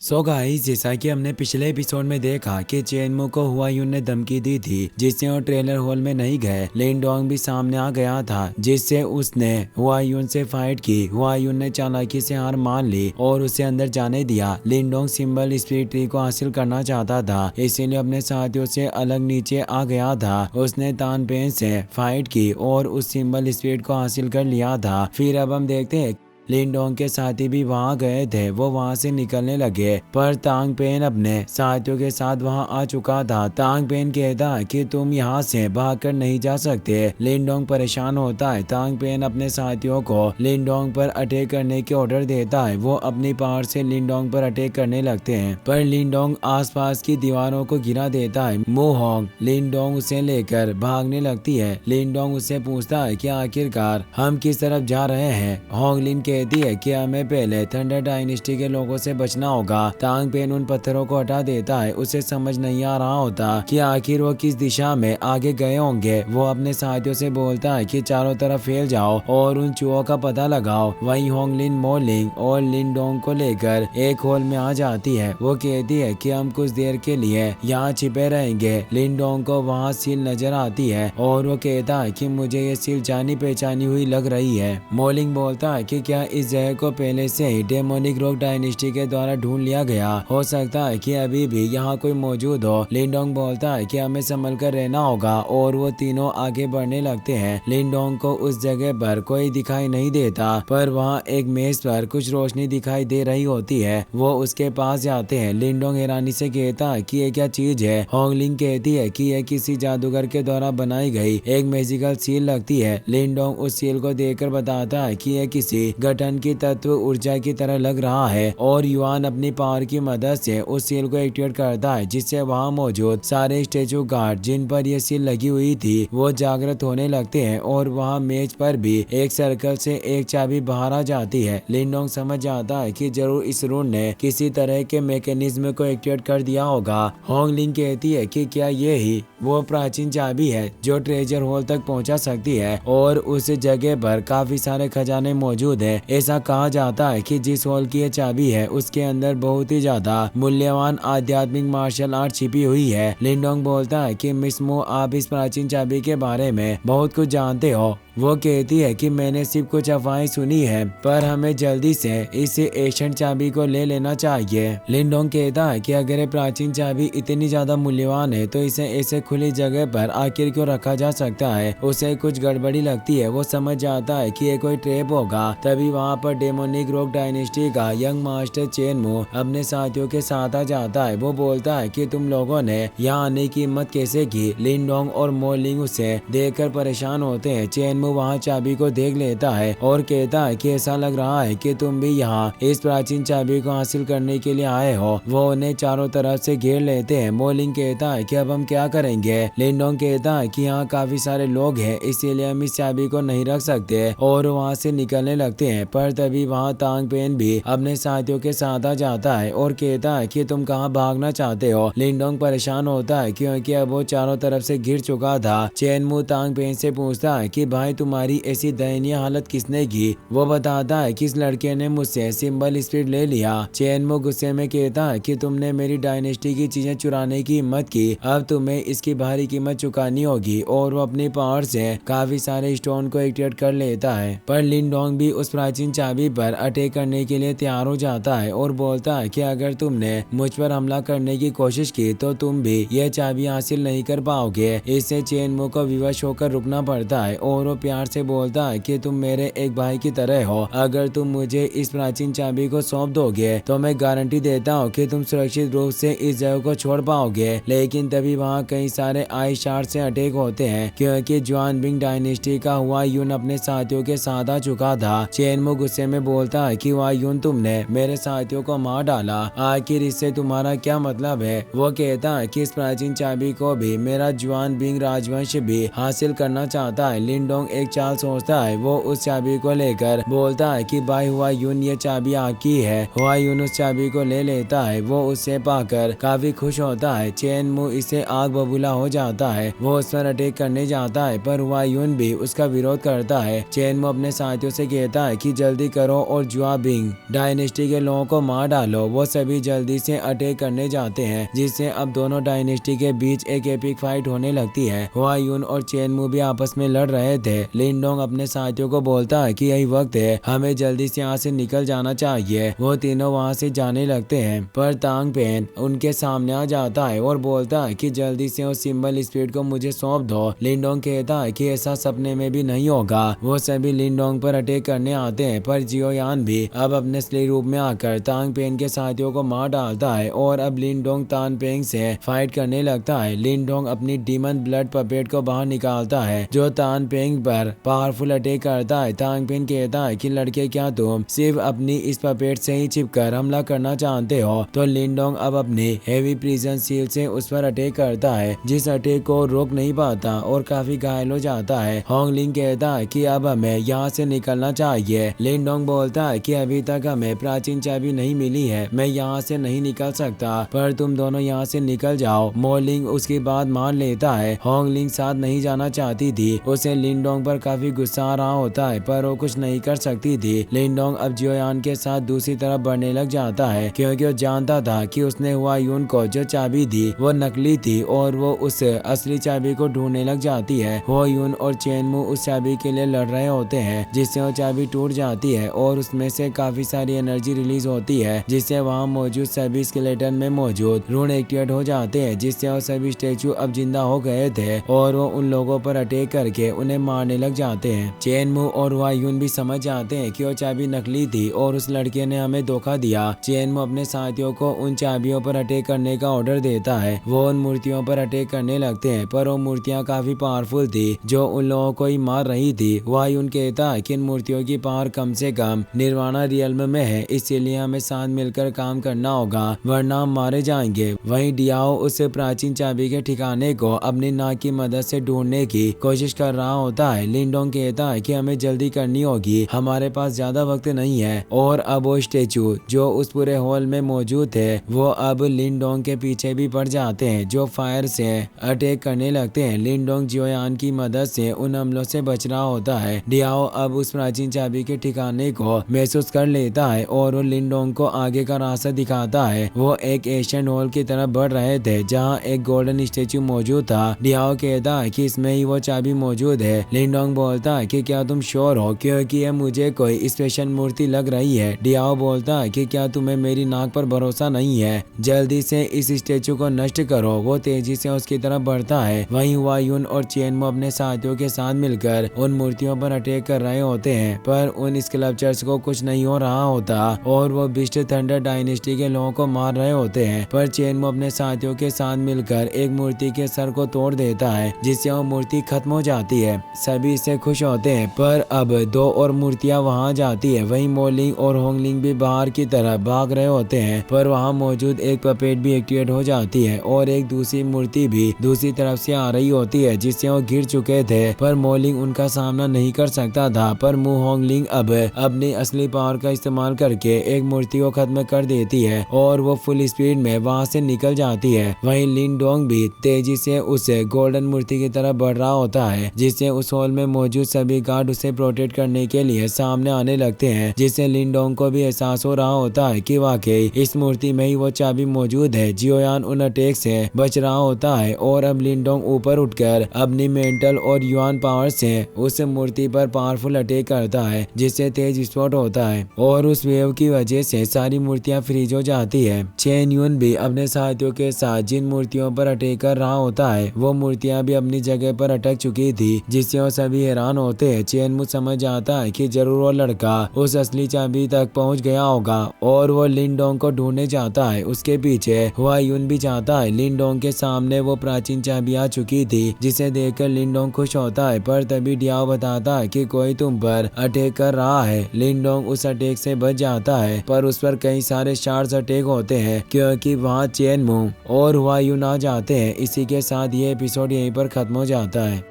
So guys, जैसा कि हमने पिछले एपिसोड में देखा कि चेनमू को हुआयून ने धमकी दी थी जिससे वो ट्रेलर हॉल में नहीं गए। लिनडोंग भी सामने आ गया था जिससे उसने हुआयून से फाइट की। हुआयून ने चालाकी से हार मान ली और उसे अंदर जाने दिया। लिनडोंग सिंबल स्पिरिट ट्री को हासिल करना चाहता था, इसीलिए अपने साथियों से अलग नीचे आ गया था। उसने तानपेन से फाइट की और उस सिंबल स्पिरिट को हासिल कर लिया था। फिर अब हम देखते हैं लिनडोंग के साथी भी वहां गए थे। वो वहां से निकलने लगे पर तांग पेन अपने साथियों के साथ वहां आ चुका था। तांग पेन कहता है कि तुम यहाँ से भागकर नहीं जा सकते। लिनडोंग परेशान होता है। तांग पेन अपने साथियों को लिनडोंग पर अटैक करने के ऑर्डर देता है। वो अपनी पावर से लिनडोंग पर अटैक करने लगते हैं पर लिनडोंग आसपास की दीवारों को गिरा देता है। मोहोंग लिनडोंग उसे लेकर भागने लगती है। लिनडोंग उससे पूछता है कि आखिरकार हम किस तरफ जा रहे हैं। होंगलिन कहती है कि हमें पहले थंडर डायनेस्टी के लोगों से बचना होगा। तांग पेन उन पत्थरों को हटा देता है। उसे समझ नहीं आ रहा होता कि आखिर वो किस दिशा में आगे गए होंगे। वो अपने साथियों से बोलता है कि चारों तरफ फैल जाओ और उन चूहों का पता लगाओ। वहीं होंगलिन मोलिंग और लिनडोंग को लेकर एक हॉल में आ जाती है। वो कहती है कि हम कुछ देर के लिए यहाँ छिपे रहेंगे। लिनडोंग को वहाँ सील नजर आती है और वो कहता है कि मुझे ये सील जानी पहचानी हुई लग रही है। मोलिंग बोलता है कि क्या इस जगह को पहले से ही डेमोनिक रॉक डायनेस्टी के द्वारा ढूंढ लिया गया। हो सकता है कि अभी भी यहाँ कोई मौजूद हो। लिनडोंग बोलता है कि हमें संभल कर रहना होगा और वो तीनों आगे बढ़ने लगते हैं। लिनडोंग को उस जगह पर कोई दिखाई नहीं देता पर वहाँ एक मेज पर कुछ रोशनी दिखाई दे रही होती है। वो उसके पास जाते हैं। लिनडोंग हैरानी से कहता है कि ये क्या चीज है। होंगलिंग कहती है कि यह किसी जादूगर के द्वारा बनाई गई एक मैजिकल सील लगती है। लिनडोंग उस सील को देखकर बताता है कि यह किसी गठन की तत्व ऊर्जा की तरह लग रहा है और युआन अपनी पावर की मदद से उस सील को एक्टिवेट करता है जिससे वहां मौजूद सारे स्टेचू गार्ड जिन पर यह सील लगी हुई थी वो जागृत होने लगते हैं और वहां मेज पर भी एक सर्कल से एक चाबी बाहर आ जाती है। लिनडोंग समझ जाता है कि जरूर इस रून ने किसी तरह के मैकेनिज्म को एक्टिवेट कर दिया होगा। होंगलिंग कहती है कि क्या ये ही वो प्राचीन चाबी है जो ट्रेजर हॉल तक पहुंचा सकती है और उस जगह पर काफी सारे खजाने मौजूद है। ऐसा कहा जाता है कि जिस हॉल की ये चाबी है उसके अंदर बहुत ही ज्यादा मूल्यवान आध्यात्मिक मार्शल आर्ट छिपी हुई है। लिनडोंग बोलता है कि मिस मो, आप इस प्राचीन चाबी के बारे में बहुत कुछ जानते हो। वो कहती है कि मैंने सिर्फ कुछ अफवाहें सुनी है पर हमें जल्दी से इस एशियंट चाबी को ले लेना चाहिए। लिनडोंग कहता है कि अगर ये प्राचीन चाबी इतनी ज्यादा मूल्यवान है तो इसे ऐसे खुली जगह पर आखिर क्यों रखा जा सकता है। उसे कुछ गड़बड़ी लगती है। वो समझ जाता है कि ये कोई ट्रैप होगा। तभी वहाँ पर डेमोनिक रॉक डायनेस्टी का यंग मास्टर चेनमू अपने साथियों के साथ आ जाता है। वो बोलता है कि तुम लोगों ने यहाँ आने की हिम्मत कैसे की। लिनडोंग और मोलिंग उसे देखकर परेशान होते हैं। चेनमू वहाँ चाबी को देख लेता है और कहता है कि ऐसा लग रहा है कि तुम भी यहाँ इस प्राचीन चाबी को हासिल करने के लिए आए हो। वो उन्हें चारों तरफ से घेर लेते हैं। मोलिंग कहता है कि अब हम क्या करेंगे। लिनडोंग कहता है कि यहाँ काफी सारे लोग हैं इसीलिए हम इस चाबी को नहीं रख सकते और वहाँ से निकलने लगते हैं पर तभी वहाँ तांग पेन भी अपने साथियों के साथ आ जाता है और कहता है कि तुम कहाँ भागना चाहते हो। लिनडोंग परेशान होता है क्योंकि अब वो चारों तरफ से घिर चुका था। चेनमू तांग पेन से पूछता है कि भाई तुम्हारी ऐसी दयनीय हालत किसने की। वो बताता है कि इस लड़के ने मुझसे सिंबल स्पिरिट ले लिया। चेनमू गुस्से में कहता है कि तुमने मेरी डायनेस्टी की चीजें चुराने की हिम्मत की, अब तुम्हें इसकी भारी कीमत चुकानी होगी। और वो अपनी पावर से काफी सारे स्टोन को एक्टिवेट कर लेता है पर लिनडोंग भी उस प्राचीन चाबी पर अटैक करने के लिए तैयार हो जाता है और बोलता है कि अगर तुमने मुझ पर हमला करने की कोशिश की तो तुम भी यह चाबी हासिल नहीं कर पाओगे। इससे चेनमू को विवश होकर रुकना पड़ता है और वो प्यार से बोलता है कि तुम मेरे एक भाई की तरह हो। अगर तुम मुझे इस प्राचीन चाबी को सौंप दोगे तो मैं गारंटी देता हूँ कि तुम सुरक्षित रूप से इस जगह को छोड़ पाओगे। लेकिन तभी वहाँ कई सारे आइस शार्ड से अटैक होते हैं क्योंकि जुआन बिंग डायनेस्टी का हुआयून अपने साथियों के साथ आ चुका था। चेनमू गुस्से में बोलता है कि हुआयून तुमने मेरे साथियों को मार डाला, आखिर इससे तुम्हारा क्या मतलब है। वो कहता है कि इस प्राचीन चाबी को भी मेरा जुआन बिंग राजवंश भी हासिल करना चाहता है। लिनडोंग डोंग एक चाल सोचता है। वो उस चाबी को लेकर बोलता है कि भाई हुआ यून, ये चाबी आपकी है। हुआ यून उस चाबी को ले लेता है। वो उससे पाकर काफी खुश होता है। चेन मू इसे आग बबूला हो जाता है। वो उस पर अटैक करने जाता है पर हुआ यून भी उसका विरोध करता है। चेन मू अपने साथियों से कहता है कि जल्दी करो और जुआ बिंग डायनेस्टी के लोगों को मार डालो। वो सभी जल्दी से अटैक करने जाते हैं, जिससे अब दोनों डायनेस्टी के बीच एक एपिक फाइट होने लगती है। हुआ यून और चेन मू भी आपस में लड़ रहे थे। लिन डोंग अपने साथियों को बोलता है कि यही वक्त है, हमें जल्दी से यहाँ से निकल जाना चाहिए। वो तीनों वहाँ से जाने लगते हैं पर तांग पेन उनके सामने आ जाता है और बोलता है कि जल्दी से उस सिंबल स्पीड को मुझे सौंप दो। लिन डोंग कहता है कि ऐसा सपने में भी नहीं होगा। वो सभी लिन डोंग पर अटैक करने आते हैं पर जियो यान भी अब अपने असली रूप में आकर तांग पेन के साथियों को मार डालता है और अब लिन डोंग तान पेंग से फाइट करने लगता है। लिन डोंग अपनी डीमन ब्लड पपेट को बाहर निकालता है जो तान पेंग पर पावरफुल अटैक करता है। तांग पेन कहता है कि लड़के, क्या तुम सिर्फ अपनी इस पपेट से ही चिपकर हमला करना चाहते हो? तो लिन डोंग अब अपनी हेवी प्रिजन सील से उस पर अटैक करता है, जिस अटैक को रोक नहीं पाता और काफी घायल हो जाता है। होंग लिंग कहता है कि अब हमें यहाँ से निकलना चाहिए। लिन डोंग बोलता है कि अभी तक हमें प्राचीन चाबी नहीं मिली है, मैं यहाँ से नहीं निकल सकता, पर तुम दोनों यहाँ से निकल जाओ। मो लिंग उसकी बात मान लेता है। होंग लिंग साथ नहीं जाना चाहती थी। उसे लिन डोंग पर काफी गुस्सा आ रहा होता है पर वो कुछ नहीं कर सकती थी। लिन डोंग अब जियोयान के साथ दूसरी तरफ बढ़ने लग जाता है क्योंकि वो जानता था कि उसने हुआ यून को जो चाबी दी वो नकली थी और वो उस असली चाबी को ढूंढने लग जाती है। हुआ यून और चेन मू उस चाबी के लिए लड़ रहे होते हैं, जिससे वो चाबी टूट जाती है और उसमें से काफी सारी एनर्जी रिलीज होती है, जिससे वहाँ मौजूद सभी स्केलेटन में मौजूद रून एक्टिवेट हो जाते हैं, जिससे वो सभी स्टेचू अब जिंदा हो गए थे और वो उन लोगों पर अटैक करके उन्हें मारने लग जाते हैं। चेन मू और हुआ यून भी समझ जाते हैं कि वो चाबी नकली थी और उस लड़के ने हमें धोखा दिया। चेन मू अपने साथियों को उन चाबियों पर अटैक करने का ऑर्डर देता है। वो उन मूर्तियों पर अटैक करने लगते हैं पर वो मूर्तियां काफी पावरफुल थी जो उन लोगों को ही मार रही थी। हुआ यून कहता है कि इन मूर्तियों की पावर कम से कम निर्वाणा रियल्म में है, इसीलिए हमें साथ मिलकर काम करना होगा वरना हम मारे जाएंगे। वहीं डियाओ उस प्राचीन चाबी के ठिकाने को अपनी नाक की मदद से ढूंढने की कोशिश कर रहा होता है। लिन डोंग कहता है कि हमें जल्दी करनी होगी, हमारे पास ज्यादा वक्त नहीं है। और अब वो स्टेचू जो उस पूरे हॉल में मौजूद थे वो अब लिन डोंग के पीछे भी पड़ जाते हैं जो फायर से अटैक करने लगते हैं। लिन डोंग जियोयान की मदद से उन हमलों से बच रहा होता है। डियाओ अब उस प्राचीन चाबी के ठिकाने को महसूस कर लेता है और वो लिन डोंग को आगे का रास्ता दिखाता है। वो एक एशियन हॉल की तरफ बढ़ रहे थे जहाँ एक गोल्डन स्टेचू मौजूद था। डियाओ कहता है कि इसमें ही वो चाबी मौजूद है। लिन डोंग बोलता है कि क्या तुम श्योर हो, क्योंकि ये मुझे कोई स्पेशल मूर्ति लग रही है। डियाओ बोलता है कि क्या तुम्हें मेरी नाक पर भरोसा नहीं है, जल्दी से इस स्टेचू को नष्ट करो। वो तेजी से उसकी तरफ बढ़ता है। वहीं हुआ यून और चेन मू अपने साथियों के साथ मिलकर उन मूर्तियों पर अटैक कर रहे होते हैं पर उन स्कल्पचर्स को कुछ नहीं हो रहा होता और वो बिस्ट थंडर डायनेस्टी के लोगों को मार रहे होते हैं। पर चेन मू अपने साथियों के साथ मिलकर एक मूर्ति के सर को तोड़ देता है, जिससे वो मूर्ति खत्म हो जाती है। सभी इससे खुश होते हैं पर अब दो और मूर्तियां वहां जाती है। वहीं मोलिंग और होंगलिंग भी बाहर की तरफ भाग रहे होते हैं पर वहां मौजूद एक पपेट भी एक्टिवेट हो जाती है और एक दूसरी मूर्ति भी दूसरी तरफ से आ रही होती है, जिससे वो गिर चुके थे पर मोलिंग उनका सामना नहीं कर सकता था। पर मु होंगलिंग अब अपनी असली पावर का इस्तेमाल करके एक मूर्ति को खत्म कर देती है और वो फुल स्पीड में वहां से निकल जाती है। वहीं लिन डोंग भी तेजी से उस गोल्डन मूर्ति की तरफ बढ़ रहा होता है, जिससे उस हॉल में मौजूद सभी गार्ड उसे प्रोटेक्ट करने के लिए सामने आने लगते हैं, जिससे लिन डोंग को भी एहसास हो रहा होता है कि वाकई इस मूर्ति में ही वो चाबी मौजूद है। जियोयान उन अटैक से बच रहा होता है और अब लिन डोंग ऊपर उठकर अपनी मेंटल और युआन पावर से उस मूर्ति पर पावरफुल अटैक करता है, जिससे तेज विस्फोट होता है और उस वेव की वजह से सारी मूर्तियां फ्रीज हो जाती है। चेन यून भी अपने साथियों के साथ जिन मूर्तियों पर अटैक कर रहा होता है वो मूर्तियां भी अपनी जगह पर अटक चुकी थी, जिससे वो सभी हैरान होते हैं। चेन मू समझ जाता है कि जरूर वो लड़का उस असली चाबी तक पहुंच गया होगा और वो लिन डोंग को ढूंढने जाता है। उसके पीछे हुआ यून भी जाता है। लिन डोंग के सामने वो प्राचीन चाबी आ चुकी थी, जिसे देखकर लिन डोंग खुश होता है पर तभी डियाओ बताता है कि कोई तुम पर अटैक कर रहा है। लिन डोंग उस अटैक से बच जाता है पर उस पर कई सारे शार्ट्स अटैक होते हैं क्योंकि वहाँ चेन मू और हुआ यून आ जाते हैं। इसी के साथ ये एपिसोड यहीं पर खत्म हो जाता है।